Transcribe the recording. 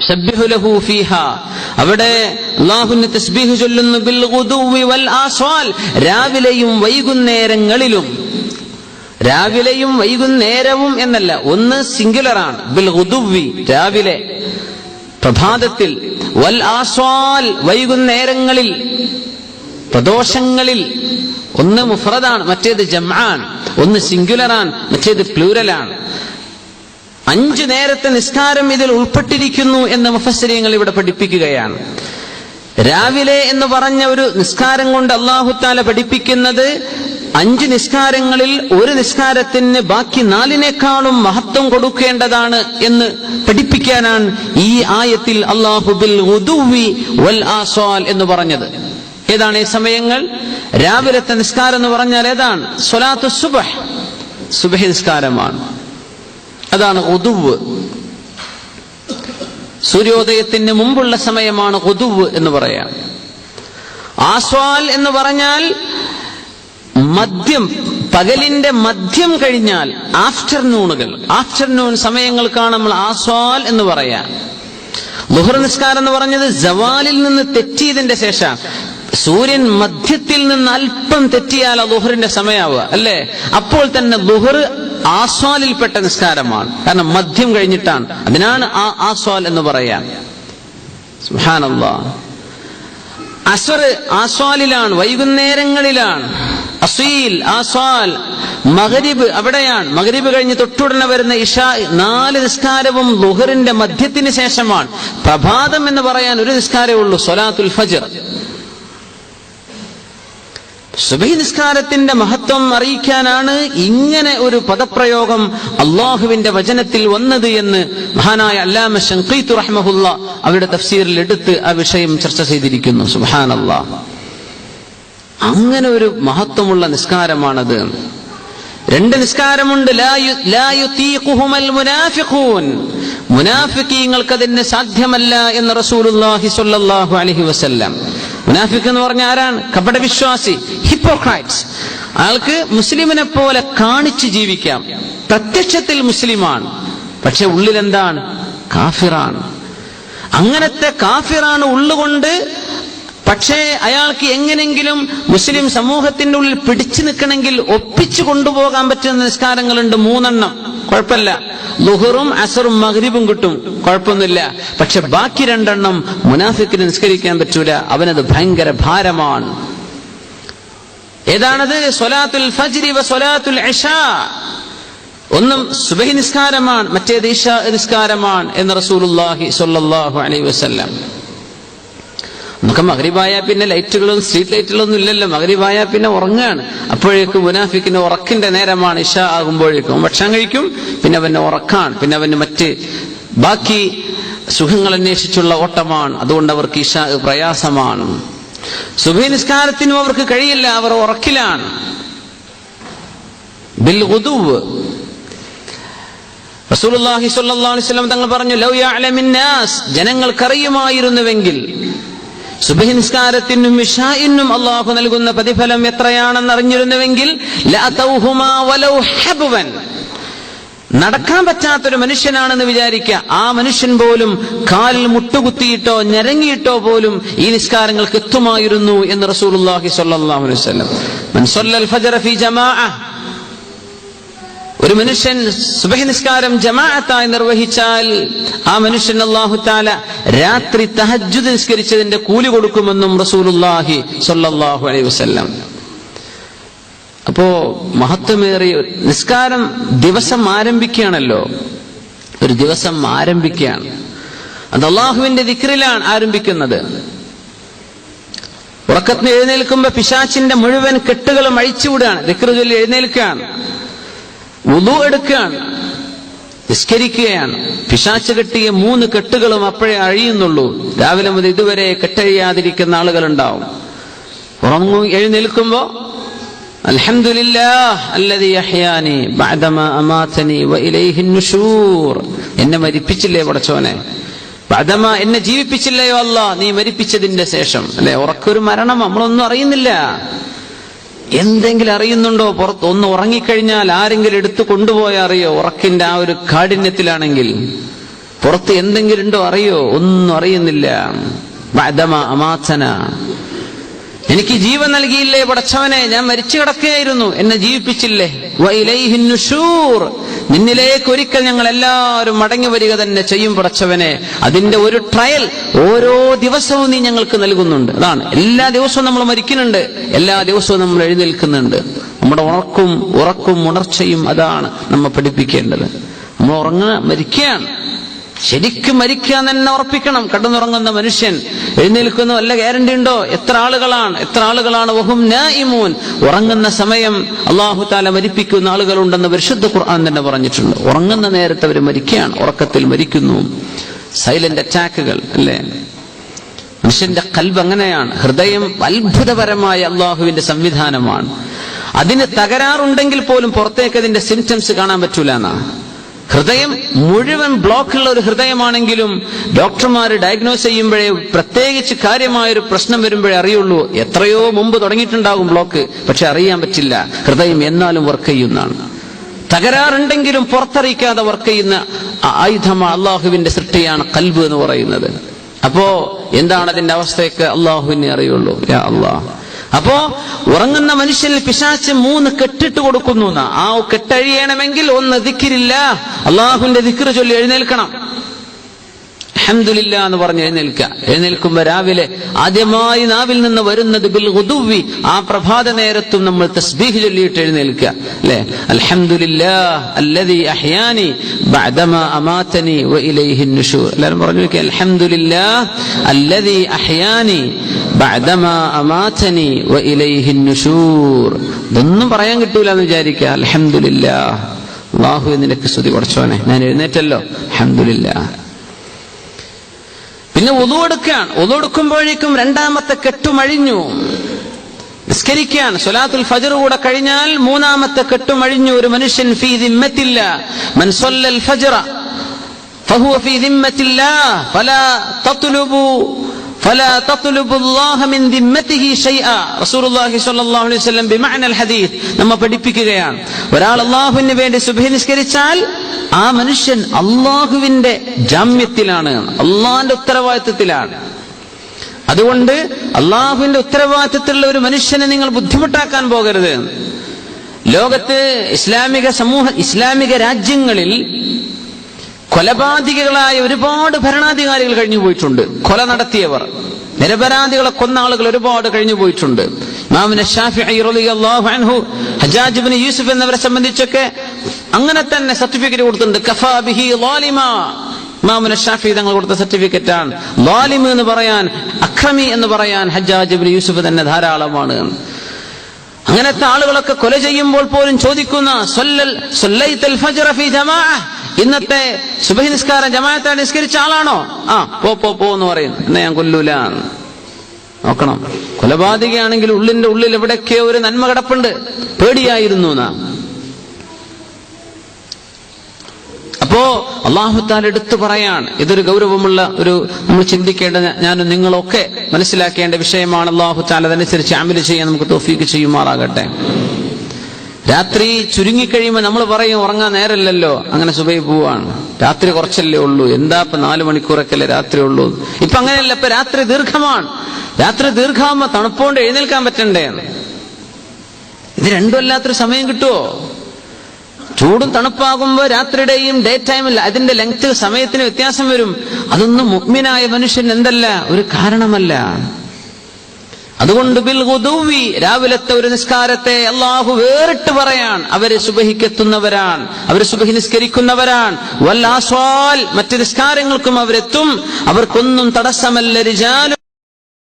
സബ്ബിഹു ലഹു ഫീഹാ, അവിടെ അല്ലാഹുവിന് തസ്ബീഹ് ചൊല്ലുന്നു. ബിൽ ഗുദുവി വൽ ആസ്വാൽ, രാവിലെയും വൈകുന്നേരങ്ങളിലും. രാവിലെയും വൈകുന്നേരവും എന്നല്ല, ഒന്ന് സിംഗുലറാണ്. ബിൽ ഗുദുവി രാവിലെ പ്രഭാതത്തിൽ, വൽ ആസ്വാൽ വൈകുന്നേരങ്ങളിൽ പ്രദോഷങ്ങളിൽ. ഒന്ന് മുഫ്രദാണ്, മറ്റേത് ജംആൻ. ഒന്ന് സിംഗുലറാണ്, മറ്റേത് പ്ലൂരലാണ്. 5 നേരത്തെ നിസ്കാരം ഇതിൽ ഉൾപ്പെട്ടിരിക്കുന്നു എന്ന് മുഫസ്സിരീങ്ങൾ ഇവിടെ പഠിപ്പിക്കുകയാണ്. രാവിലെ എന്ന് പറഞ്ഞ ഒരു നിസ്കാരം കൊണ്ട് അല്ലാഹു തആല പഠിപ്പിക്കുന്നത് 5 നിസ്കാരങ്ങളിൽ ഒരു നിസ്കാരത്തിന് ബാക്കി 4നേക്കാളും മഹത്വം കൊടുക്കേണ്ടതാണ് എന്ന് പഠിപ്പിക്കാനാണ് ഈ ആയത്തിൽ അല്ലാഹു ബിൽ ഗുദുവി വൽ ആസ്വാൽ എന്ന് പറഞ്ഞത്. ഏതാണ് ഈ സമയങ്ങൾ? രാവിലത്തെ നിസ്കാരം എന്ന് പറഞ്ഞാൽ ഏതാണ്? സ്വലാത്തു സുബ്ഹ്, സുബ്ഹി നിസ്കാരമാണ്. അതാണ് ഗുദുവ്. സൂര്യോദയത്തിന് മുമ്പുള്ള സമയമാണ് ഗുദുവ് എന്ന് പറയാം. ആസ്വാൽ എന്ന് പറഞ്ഞാൽ മദ്യം, പകലിന്റെ മദ്യം കഴിഞ്ഞാൽ ആഫ്റ്റർനൂണുകൾ, ആഫ്റ്റർനൂൺ സമയങ്ങൾക്കാണ് നമ്മൾ ആസ്വാൽ എന്ന് പറയാം. ളുഹർ നിസ്കാരം എന്ന് പറഞ്ഞത് സവാലിൽ നിന്ന് തെറ്റിയതിന്റെ ശേഷം, സൂര്യൻ മധ്യത്തിൽ നിന്ന് അല്പം തെറ്റിയാൽ ളുഹറിന്റെ സമയമാവുക അല്ലേ? അപ്പോൾ തന്നെ ളുഹർ ആസ്വാലിൽപ്പെട്ട നിസ്കാരമാണ്, കാരണം മദ്യം കഴിഞ്ഞിട്ടാണ്. അതിനാണ് ആസ്വാൽ എന്ന് പറയാം. സുബ്ഹാനല്ലാഹ്. അസ്ർ ആസ്വാലിലാണ്, വൈകുന്നേരങ്ങളിലാണ്. അസീൽ, ആസ്വാൽ. മഗ്രിബ് അവിടെയാണ്. മഗ്രിബ് കഴിഞ്ഞ് തൊട്ടുടനെ വരുന്ന ഇശാ, 4 നിസ്കാരവും ളുഹറിന്റെ മധ്യത്തിന് ശേഷമാണ്. പ്രഭാതം എന്ന് പറയാൻ ഒരു നിസ്കാരമേ ഉള്ളൂ, സ്വലാത്തുൽ ഫജ്ർ. സുബഹി നിസ്കാരത്തിന്റെ മഹത്വം അറിയിക്കാനാണ് ഇങ്ങനെ ഒരു പദപ്രയോഗം അള്ളാഹുവിന്റെ വചനത്തിൽ വന്നത് എന്ന് മഹാനായ അല്ലാമ ശൻഖീത്ത് റഹ്മഹുല്ലാ അവരുടെ തഫ്സീറിൽ എടുത്ത് ആ വിഷയം ചർച്ച ചെയ്തിരിക്കുന്നു. സുബ്ഹാനല്ലാഹ്. അങ്ങനെ ഒരു മഹത്വമുള്ള നിസ്കാരമാണത്. 2 നിസ്കാരമുണ്ട്. ലാ യുതീഖുഹുൽ മുനാഫിഖൂൻ, മുനാഫിഖീങ്ങൾക്ക് അതിന് സാധ്യമല്ല എന്ന് റസൂലുള്ളാഹി സ്വല്ലല്ലാഹു അലൈഹി വസല്ലം. മുനാഫിഖ് എന്ന് പറഞ്ഞ ആരാണ്? കപടവിശ്വാസി, ഹിപ്പോക്രൈറ്റ്സ്. അയാൾക്ക് മുസ്ലിമിനെ പോലെ കാണിച്ച് ജീവിക്കാം. പ്രത്യക്ഷത്തിൽ മുസ്ലിമാണ്, പക്ഷെ ഉള്ളിൽ എന്താണ്? കാഫിറാണ്. അങ്ങനത്തെ കാഫിറാണ് ഉള്ളുകൊണ്ട്. പക്ഷേ അയാൾക്ക് എങ്ങനെങ്കിലും മുസ്ലിം സമൂഹത്തിന്റെ ഉള്ളിൽ പിടിച്ചു നിൽക്കണമെങ്കിൽ ഒപ്പിച്ചു കൊണ്ടുപോകാൻ പറ്റുന്ന നിസ്കാരങ്ങളുണ്ട് 3 കുഴപ്പമില്ല. ളുഹറും അസറും മഗ്രിബും കിട്ടും, കുഴപ്പമൊന്നുമില്ല. പക്ഷെ ബാക്കി 2 മുനാഫിക്കിന് നിസ്കരിക്കാൻ പറ്റൂല. അവനത് ഭയങ്കര ഭാരമാണ്. ഏതാണത്? സ്വലാത്തുൽ ഫജ്രി വ സ്വലാത്തുൽ ഇശാ. ഒന്നും സുബഹി നിസ്കാരമാണ്, മറ്റേത് ഇശാ നിസ്കാരമാണ് എന്ന് റസൂലുള്ളാഹി സ്വല്ലല്ലാഹു അലൈഹി വസല്ലം. നമുക്ക് മഗ്രിബായ പിന്നെ ലൈറ്റുകളും സ്ട്രീറ്റ് ലൈറ്റുകളൊന്നും ഇല്ലല്ലോ. മഗ്രിബായ പിന്നെ ഉറങ്ങുകയാണ്. അപ്പോഴേക്കും മുനാഫിക്കിന് ഉറക്കിന്റെ നേരമാണ്. ഇശാ ആകുമ്പോഴേക്കും ഭക്ഷണം കഴിക്കും, പിന്നെ അവന് ഉറക്കാണ്, പിന്നെ അവന് മറ്റ് ബാക്കി സുഖങ്ങൾ അന്വേഷിച്ചുള്ള ഓട്ടമാണ്. അതുകൊണ്ട് അവർക്ക് ഇശാ പ്രയാസമാണ്. സുബഹി നിസ്കാരത്തിനും അവർക്ക് കഴിയില്ല, അവർ ഉറക്കിലാണ്. ബിൽ ഗുദുവ്. റസൂലുള്ളാഹി സ്വല്ലല്ലാഹു അലൈഹി വസല്ലം തങ്ങൾ പറഞ്ഞു, ലൗ യഅലമിൻ നാസ്, ജനങ്ങൾക്കറിയുമായിരുന്നുവെങ്കിൽ സുബഹി നിസ്കാരത്തിനും ഇശാഇനും അല്ലാഹു നൽകുന്ന പ്രതിഫലം എത്രയാണെന്ന് അറിഞ്ഞിരുന്നുവെങ്കിൽ ലഅതൗഹുമാ വലൗ ഹബ്വൻ, നടക്കാൻ പറ്റാത്തൊരു മനുഷ്യനാണെന്ന് വിചാരിക്കുക, ആ മനുഷ്യൻ പോലും കാലിൽ മുട്ടുകുത്തിയിട്ടോ ഞരങ്ങിയിട്ടോ പോലും ഈ നിസ്കാരങ്ങൾക്ക് എത്തുമായിരുന്നു എന്ന് റസൂലുള്ളാഹി സ്വല്ലല്ലാഹു അലൈഹി വസല്ലം. മൻ സല്ലൽ ഫജ്റ ഫീ ജമാഅ, ഒരു മനുഷ്യൻ സുബഹി നിസ്കാരം ജമാഅത്തായി നിർവഹിച്ചാൽ ആ മനുഷ്യൻ അല്ലാഹു തആല രാത്രി തഹജ്ജുദ് നിസ്കരിച്ചതിന്റെ കൂലി കൊടുക്കുമെന്നും റസൂലുള്ളാഹി സ്വല്ലല്ലാഹു അലൈഹി വസല്ലം. അപ്പോ മഹത്വമേറിയ നിസ്കാരം ദിവസം ആരംഭിക്കുകയാണല്ലോ. ഒരു ദിവസം ആരംഭിക്കുകയാണ്, അത് അല്ലാഹുവിന്റെ ദിക്റിലാണ് ആരംഭിക്കുന്നത്. ഉറക്കത്തിന് എഴുന്നേൽക്കുമ്പോ പിശാചിന്റെ മുഴുവൻ കെട്ടുകളും അഴിച്ചുവിടുകയാണ്. ദിക്ർ ചൊല്ലി എഴുന്നേൽക്കുകയാണ്, വുളു എടുക്കുകയാണ്, നിസ്കരിക്കുകയാണ്. പിശാച് കെട്ടിയ 3 കെട്ടുകളും അപ്പോഴേ അഴിയുന്നുള്ളൂ. രാവിലെ മുതൽ ഇതുവരെ കെട്ടഴിയാതിരിക്കുന്ന ആളുകളുണ്ടാവും. എഴുന്നേൽക്കുമ്പോ അൽഹംദുലില്ലാഹ് അല്ലദീ അഹ്യാനി ബഅദമാ അമാതനി വഇലൈഹി നുശൂർ, എന്നെ മരിപ്പിച്ചില്ലേ പടച്ചോനെ, ബഅദമാ, എന്നെ ജീവിപ്പിച്ചില്ലയോ അല്ലാഹ്, നീ മരിപ്പിച്ചതിന്റെ ശേഷം. അല്ലെ, ഉറക്കൊരു മരണം നമ്മളൊന്നും അറിയുന്നില്ല. എന്തെങ്കിലും അറിയുന്നുണ്ടോ? ഒന്ന് ഉറങ്ങിക്കഴിഞ്ഞാൽ ആരെങ്കിലും എടുത്തു കൊണ്ടുപോയാൽ അറിയോ? ഉറക്കിന്റെ ആ ഒരു കാഠിന്യത്തിലാണെങ്കിൽ പുറത്ത് എന്തെങ്കിലും ഉണ്ടോ അറിയോ? ഒന്നും അറിയുന്നില്ല. ബഅദമാ അമാതന, എനിക്ക് ജീവൻ നൽകിയില്ലേ പടച്ചവനെ, ഞാൻ മരിച്ചു കിടക്കുകയായിരുന്നു, എന്നെ ജീവിപ്പിച്ചില്ലേ. വഇലൈഹിൻ നുശൂർ, നിന്നിലേക്ക് ഒരിക്കൽ ഞങ്ങൾ എല്ലാവരും മടങ്ങി വരിക തന്നെ ചെയ്യും പടച്ചവനെ. അതിന്റെ ഒരു ട്രയൽ ഓരോ ദിവസവും നീ ഞങ്ങൾക്ക് നൽകുന്നുണ്ട്. അതാണ്, എല്ലാ ദിവസവും നമ്മൾ മരിക്കുന്നുണ്ട്, എല്ലാ ദിവസവും നമ്മൾ എഴുന്നേൽക്കുന്നുണ്ട്. നമ്മുടെ ഉറക്കും ഉണർച്ചയും അതാണ് നമ്മെ പഠിപ്പിക്കേണ്ടത്. നമ്മൾ മരിക്കുകയാണ്, ശരിക്കും മരിക്കാൻ തന്നെ ഉറപ്പിക്കണം. കടന്നുറങ്ങുന്ന മനുഷ്യൻ എഴുന്നേൽക്കുന്ന വല്ല ഗ്യാരണ്ടി ഉണ്ടോ? എത്ര ആളുകളാണ് വഹും നായിമൂൻ, ഉറങ്ങുന്ന സമയം അല്ലാഹു തആല മരിപ്പിക്കുന്ന ആളുകളുണ്ടെന്ന് പരിശുദ്ധ ഖുർആൻ തന്നെ പറഞ്ഞിട്ടുണ്ട്. ഉറങ്ങുന്ന നേരത്തെ അവർ മരിക്കുകയാണ്, ഉറക്കത്തിൽ മരിക്കുന്നു. സൈലന്റ് അറ്റാക്കുകൾ അല്ലേ? മനുഷ്യന്റെ ഖൽബ് അങ്ങനെയാണ്. ഹൃദയം അത്ഭുതപരമായ അള്ളാഹുവിന്റെ സംവിധാനമാണ്. അതിന് തകരാറുണ്ടെങ്കിൽ പോലും പുറത്തേക്ക് അതിന്റെ സിംറ്റംസ് കാണാൻ പറ്റൂല എന്നാ. ഹൃദയം മുഴുവൻ ബ്ലോക്കുള്ള ഒരു ഹൃദയമാണെങ്കിലും ഡോക്ടർമാർ ഡയഗ്നോസ് ചെയ്യുമ്പോഴേ, പ്രത്യേകിച്ച് കാര്യമായൊരു പ്രശ്നം വരുമ്പോഴേ അറിയുള്ളൂ. എത്രയോ മുമ്പ് തുടങ്ങിയിട്ടുണ്ടാകും ബ്ലോക്ക്, പക്ഷെ അറിയാൻ പറ്റില്ല. ഹൃദയം എന്നാലും വർക്ക് ചെയ്യുന്നതാണ്. തകരാറുണ്ടെങ്കിലും പുറത്തറിയിക്കാതെ വർക്ക് ചെയ്യുന്ന ആയുധമാണ് അള്ളാഹുവിന്റെ സൃഷ്ടിയാണ് ഖൽബ് എന്ന് പറയുന്നത്. അപ്പോ എന്താണ് അതിന്റെ അവസ്ഥയൊക്കെ അള്ളാഹുവിനെ അറിയുള്ളൂ. യാ അള്ളാഹ്. അപ്പോ ഉറങ്ങുന്ന മനുഷ്യനിൽ പിശാച് 3 കെട്ടിട്ട് കൊടുക്കുന്നു. ആ കെട്ടഴിയണമെങ്കിൽ ഒന്ന് ദിക്റില്ല, അള്ളാഹുവിന്റെ ദിക്ർ ചൊല്ലി എഴുന്നേൽക്കണം. അൽഹംദുലില്ലാ എന്ന് പറഞ്ഞ് എഴുന്നേൽക്കുമ്പോ രാവിലെ ആദ്യമായി നാവിൽ നിന്ന് വരുന്നത് ബിൽ ഗുദുവി, ആ പ്രഭാത നേരത്തും നമ്മൾ തസ്ബീഹ് ചൊല്ലിയിട്ട് എഴുന്നേൽക്കുക അല്ലേ? അൽഹംദുലില്ലാഹ് അല്ലദീ അഹ്യാനി ബഅദമാ അമാതനി വഇലൈഹിൻ നുശൂർ. എല്ലാവരും പറഞ്ഞു നോക്കിയാൽ അൽഹംദുലില്ലാഹ് അല്ലദീ അഹ്യാനി ബഅദമാ അമാതനി വഇലൈഹിൻ നുശൂർ. ഇതൊന്നും പറയാൻ കിട്ടൂല എന്ന് വിചാരിക്കുക. അൽഹംദുലില്ലാഹ്, അല്ലാഹു നിനക്ക് സ്തുതി പടച്ചോനെ, ഞാൻ എഴുന്നേറ്റല്ലോ, അൽഹംദുലില്ലാഹ്. പിന്നെ വുളു എടുക്കുകയാണ്. വുളു എടുക്കുമ്പോഴേക്കും 2ാമത്തെ കെട്ടുമഴിഞ്ഞു. നിസ്കരിക്കാൻ സ്വലാത്തുൽ ഫജ്ർ കൂടെ കഴിഞ്ഞാൽ 3ാമത്തെ കെട്ടുമഴിഞ്ഞു. ഒരു മനുഷ്യൻ ഫീ ദിമ്മത്തില്ല, മൻ സ്വല്ലൽ ഫജ്റ ഫഹുവ ഫീ ദിമ്മത്തില്ലാഹ് ഫലാ തത്ലുബു അല്ലാഹ മിൻ ദിമ്മതിഹി ശൈഅ. റസൂലുള്ളാഹി സ്വല്ലല്ലാഹു അലൈഹി വസല്ലം ബിമഅനൽ ഹദീസ് നമ്മെ പഠിപ്പിക്കുകയാണ്, ഒരാൾ അല്ലാഹുവിന് വേണ്ടി സുബ്ഹി നിസ്കരിച്ചാൽ ആ മനുഷ്യൻ അള്ളാഹുവിന്റെ ജാമ്യത്തിലാണ്, അള്ളാഹിന്റെ ഉത്തരവാദിത്വത്തിലാണ്. അതുകൊണ്ട് അള്ളാഹുവിന്റെ ഉത്തരവാദിത്വത്തിലുള്ള ഒരു മനുഷ്യനെ നിങ്ങൾ ബുദ്ധിമുട്ടാക്കാൻ പോകരുത്. ലോകത്ത് ഇസ്ലാമിക രാജ്യങ്ങളിൽ കൊലപാതകികളായ ഒരുപാട് ഭരണാധികാരികൾ കഴിഞ്ഞു പോയിട്ടുണ്ട്. കൊല നടത്തിയവർ, നിരപരാധികളെ കൊന്ന ആളുകൾ ഒരുപാട് കഴിഞ്ഞു പോയിട്ടുണ്ട്. ഇമാം ശാഫിഈ റളിയല്ലാഹു അൻഹു ഹജ്ജാജ് ഇബ്നു യൂസുഫ് എന്നിവരെ സംബന്ധിച്ചൊക്കെ അങ്ങനെ തന്നെ സർട്ടിഫിക്കറ്റ് കൊടുത്തിട്ടുണ്ട്. കഫാ ബിഹി ളാലിമാ. ഇമാം ശാഫിഈ തങ്ങൾ കൊടുത്ത സർട്ടിഫിക്കറ്റ് ആണ്. ളാലിം എന്ന് പറയാൻ, അക്രമി എന്ന് പറയാൻ ഹജ്ജാജ് ഇബ്നു യൂസുഫ് തന്നെ ധാരാളമാണ്. അങ്ങനത്തെ ആളുകളൊക്കെ കൊല ചെയ്യുമ്പോൾ പോലും ചോദിക്കുന്ന സല്ലൈതൽ ഫജ്റ ഫീ ജമാഅ, ഇന്നത്തെ സുബഹി നിസ്കാരം ജമാഅത്തായി നിസ്കരിച്ച ആളാണോ? പോ എന്ന് പറയുന്നു. എന്നാ ഞാൻ കൊല്ലൂല. നോക്കണം, കൊലപാതകയാണെങ്കിൽ ഉള്ളിന്റെ ഉള്ളിൽ എവിടെയൊക്കെയോ ഒരു നന്മ കിടപ്പുണ്ട്. പേടിയായിരുന്നു നാം. അപ്പോ അല്ലാഹു തആല എടുത്തു പറയാണ്, ഇതൊരു ഗൗരവമുള്ള ഒരു നമ്മൾ ചിന്തിക്കേണ്ട, ഞാനും നിങ്ങളൊക്കെ മനസ്സിലാക്കേണ്ട വിഷയമാണ്. അല്ലാഹു തആല അതനുസരിച്ച് അമൽ ചെയ്യാൻ നമുക്ക് തൗഫീഖ് ചെയ്യുമാറാകട്ടെ. രാത്രി ചുരുങ്ങിക്കഴിയുമ്പോൾ നമ്മൾ പറയും ഉറങ്ങാൻ നേരമില്ലല്ലോ, അങ്ങനെ സുബഹി പോവാണ്, രാത്രി കുറച്ചല്ലേ ഉള്ളൂ, എന്താ ഇപ്പൊ 4 മണിക്കൂറൊക്കെയല്ലേ രാത്രി ഉള്ളൂ. ഇപ്പൊ അങ്ങനെയല്ല, ഇപ്പൊ രാത്രി ദീർഘമാണ്. രാത്രി ദീർഘമാകുമ്പോ തണുപ്പോണ്ട് എഴുന്നേൽക്കാൻ പറ്റണ്ടേ? ഇത് രണ്ടും അല്ലാത്തൊരു സമയം കിട്ടുമോ? ചൂടും തണുപ്പാകുമ്പോ രാത്രിയുടെയും ഡേ ടൈമിൽ അതിന്റെ ലെങ്ത്, സമയത്തിന് വ്യത്യാസം വരും. അതൊന്നും മുഅ്മിനായ മനുഷ്യൻ എന്തല്ല, ഒരു കാരണമല്ല. അതുകൊണ്ട് ബിൽ ഗുദുവി, രാവിലത്തെ ഒരു നിസ്കാരത്തെ അല്ലാഹു വേറിട്ട് പറയാൻ, അവര് സുബഹിക്കെത്തുന്നവരാണ്, അവര് സുബഹി നിസ്കരിക്കുന്നവരാണ്. വൽ ആസ്വാൽ, മറ്റ് നിസ്കാരങ്ങൾക്കും അവരെത്തും, അവർക്കൊന്നും തടസ്സമല്ല. റിജാലു